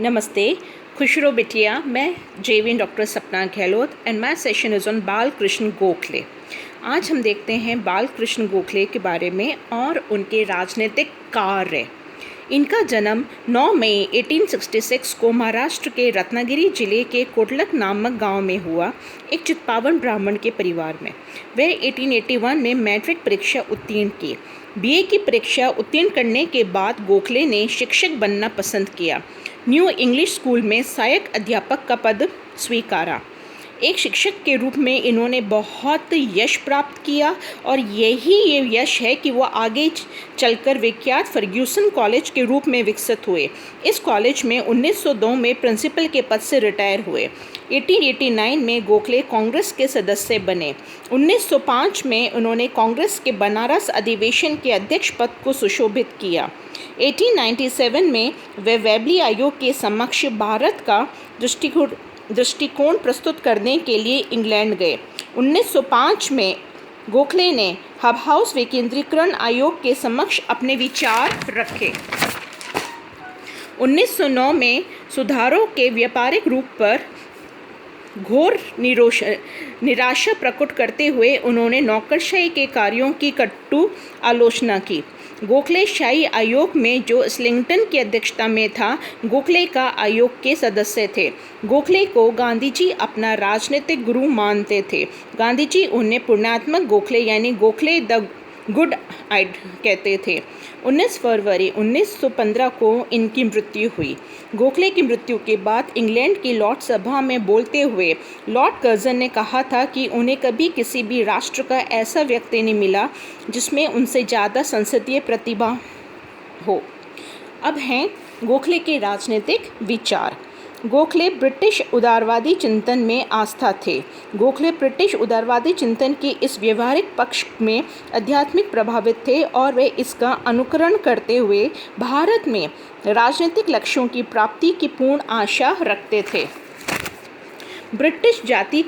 Namaste, Khusro बिटिया. मैं जेवीन doctor सपना Gehlot and my session is on बाल कृष्ण गोखले. आज हम देखते हैं बाल कृष्ण गोखले के बारे में और उनके राजनीतिक कार्य. इनका जन्म 9 मई 1866 को महाराष्ट्र के रत्नागिरी जिले के कोटलक नामक गांव में हुआ, एक चित्पावन ब्राह्मण के परिवार में. वे 1881 में मैट्रिक परीक्षा उत्तीर्ण की. बीए की परीक्षा उत्तीर्ण करने के बाद गोखले ने शिक्षक बनना पसंद किया. न्यू इंग्लिश स्कूल में सहायक अध्यापक का पद स्वीकारा. एक शिक्षक के रूप में इन्होंने बहुत यश प्राप्त किया और ये यश है कि वो आगे चलकर विख्यात फर्ग्यूसन कॉलेज के रूप में विकसित हुए. इस कॉलेज में 1902 में प्रिंसिपल के पद से रिटायर हुए. 1889 में गोखले कांग्रेस के सदस्य बने. 1905 में उन्होंने कांग्रेस के बनारस अधिवेशन के अध्यक्ष पद को सुशोभित किया. 1897 में वे वेबली आयोग के समक्ष भारत का दृष्टिकोण प्रस्तुत करने के लिए इंग्लैंड गए. 1905 में गोखले ने हब हाउस विकेंद्रीकरण आयोग के समक्ष अपने विचार रखे. 1909 में सुधारों के व्यापारिक रूप पर घोर निराशा प्रकट करते हुए उन्होंने नौकरशाही के कार्यों की कटु आलोचना की. गोखले शाही आयोग में जो इस्लिंगटन की अध्यक्षता में था, गोखले का आयोग के सदस्य थे. गोखले को गांधी जी अपना राजनीतिक गुरु मानते थे. गांधी जी उन्हें पुण्यात्मक गोखले यानी गोखले द गुड आइड कहते थे. 19 फरवरी 1915 को इनकी मृत्यु हुई. गोखले की मृत्यु के बाद इंग्लैंड की लॉर्ड सभा में बोलते हुए लॉर्ड कर्जन ने कहा था कि उन्हें कभी किसी भी राष्ट्र का ऐसा व्यक्ति नहीं मिला जिसमें उनसे ज़्यादा संसदीय प्रतिभा हो. अब हैं गोखले के राजनीतिक विचार. गोखले ब्रिटिश उदारवादी चिंतन में आस्था थे. गोखले ब्रिटिश उदारवादी चिंतन के इस व्यवहारिक पक्ष में आध्यात्मिक प्रभावित थे और वे इसका अनुकरण करते हुए भारत में राजनीतिक लक्ष्यों की प्राप्ति की पूर्ण आशा रखते थे. ब्रिटिश जाति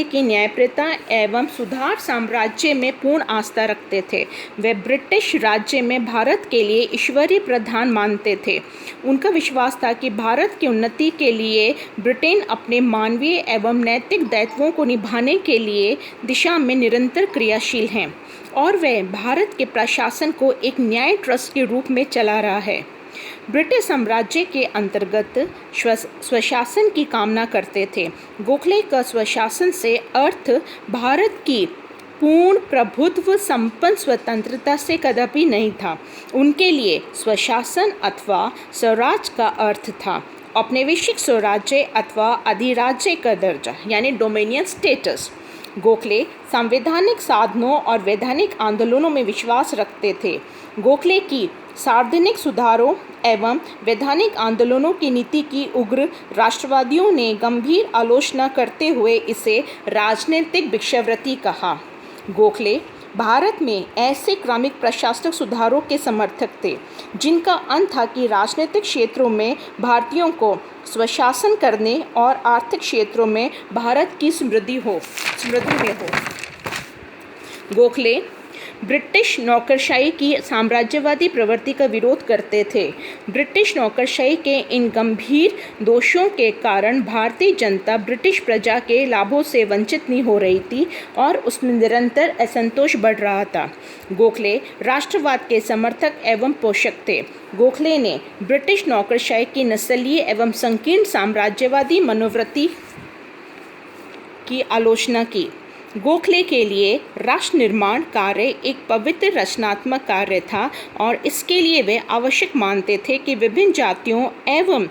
की न्यायप्रियता एवं सुधार साम्राज्य में पूर्ण आस्था रखते थे. वे ब्रिटिश राज्य में भारत के लिए ईश्वरीय प्रधान मानते थे. उनका विश्वास था कि भारत की उन्नति के लिए ब्रिटेन अपने मानवीय एवं नैतिक दायित्वों को निभाने के लिए दिशा में निरंतर क्रियाशील हैं और वे भारत के प्रशासन को एक न्याय ट्रस्ट के रूप में चला रहा है. ब्रिटिश साम्राज्य के अंतर्गत स्वशासन की कामना करते थे. गोखले का स्वशासन से अर्थ भारत की पूर्ण प्रभुत्व संपन्न स्वतंत्रता से कदापि नहीं था. उनके लिए स्वशासन अथवा स्वराज का अर्थ था औपनिवेशिक स्वराज्य अथवा अधिराज्य का दर्जा यानी डोमिनियन स्टेटस. गोखले संवैधानिक साधनों और वैधानिक आंदोलनों में विश्वास रखते थे. गोखले की सार्वजनिक सुधारों एवं वैधानिक आंदोलनों की नीति की उग्र राष्ट्रवादियों ने गंभीर आलोचना करते हुए इसे राजनीतिक भिक्षावृत्ति कहा. गोखले भारत में ऐसे क्रमिक प्रशासनिक सुधारों के समर्थक थे जिनका अंत था कि राजनीतिक क्षेत्रों में भारतीयों को स्वशासन करने और आर्थिक क्षेत्रों में भारत की समृद्धि में हो. गोखले ब्रिटिश नौकरशाही की साम्राज्यवादी प्रवृत्ति का विरोध करते थे. ब्रिटिश नौकरशाही के इन गंभीर दोषों के कारण भारतीय जनता ब्रिटिश प्रजा के लाभों से वंचित नहीं हो रही थी और उसमें निरंतर असंतोष बढ़ रहा था. गोखले राष्ट्रवाद के समर्थक एवं पोषक थे. गोखले ने ब्रिटिश नौकरशाही की नस्लीय एवं संकीर्ण साम्राज्यवादी मनोवृत्ति की आलोचना की. गोखले के लिए राष्ट्र निर्माण कार्य एक पवित्र रचनात्मक कार्य था और इसके लिए वे आवश्यक मानते थे कि विभिन्न जातियों एवं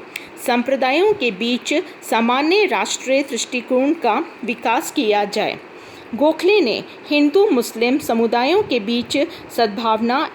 संप्रदायों के बीच सामान्य राष्ट्रीय दृष्टिकोण का विकास किया जाए. गोखले ने हिंदू मुस्लिम समुदायों के बीच सद्भावना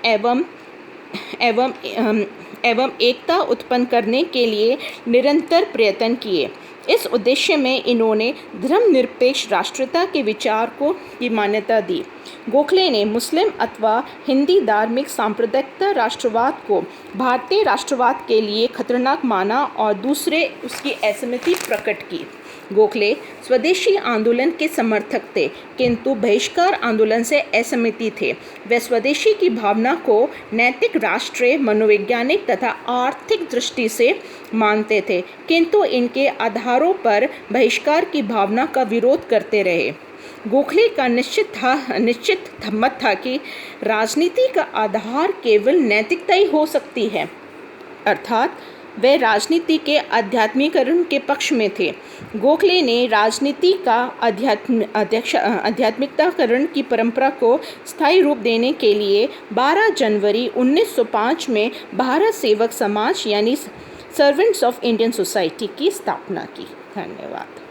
एवं एकता उत्पन्न करने के लिए निरंतर प्रयत्न किए. इस उद्देश्य में इन्होंने धर्मनिरपेक्ष राष्ट्रीयता के विचार की मान्यता दी. गोखले ने मुस्लिम अथवा हिंदी धार्मिक सांप्रदायिकता राष्ट्रवाद को भारतीय राष्ट्रवाद के लिए खतरनाक माना और दूसरे उसकी असहमति प्रकट की. गोखले स्वदेशी आंदोलन के समर्थक थे, किंतु बहिष्कार आंदोलन से असहमति थे। वे स्वदेशी की भावना को नैतिक, राष्ट्रीय, मनोवैज्ञानिक तथा आर्थिक दृष्टि से मानते थे, किंतु इनके आधारों पर बहिष्कार की भावना का विरोध करते रहे। गोखले का निश्चित मत था कि राजनीति का आधार केवल नैतिकता ही हो सकती है, अर्थात वे राजनीति के आध्यात्मिकरण के पक्ष में थे। गोखले ने राजनीति का आध्यात्मिकताकरण की परंपरा को स्थायी रूप देने के लिए 12 जनवरी 1905 में भारत सेवक समाज यानी सर्वेंट्स ऑफ इंडियन सोसाइटी की स्थापना की। धन्यवाद।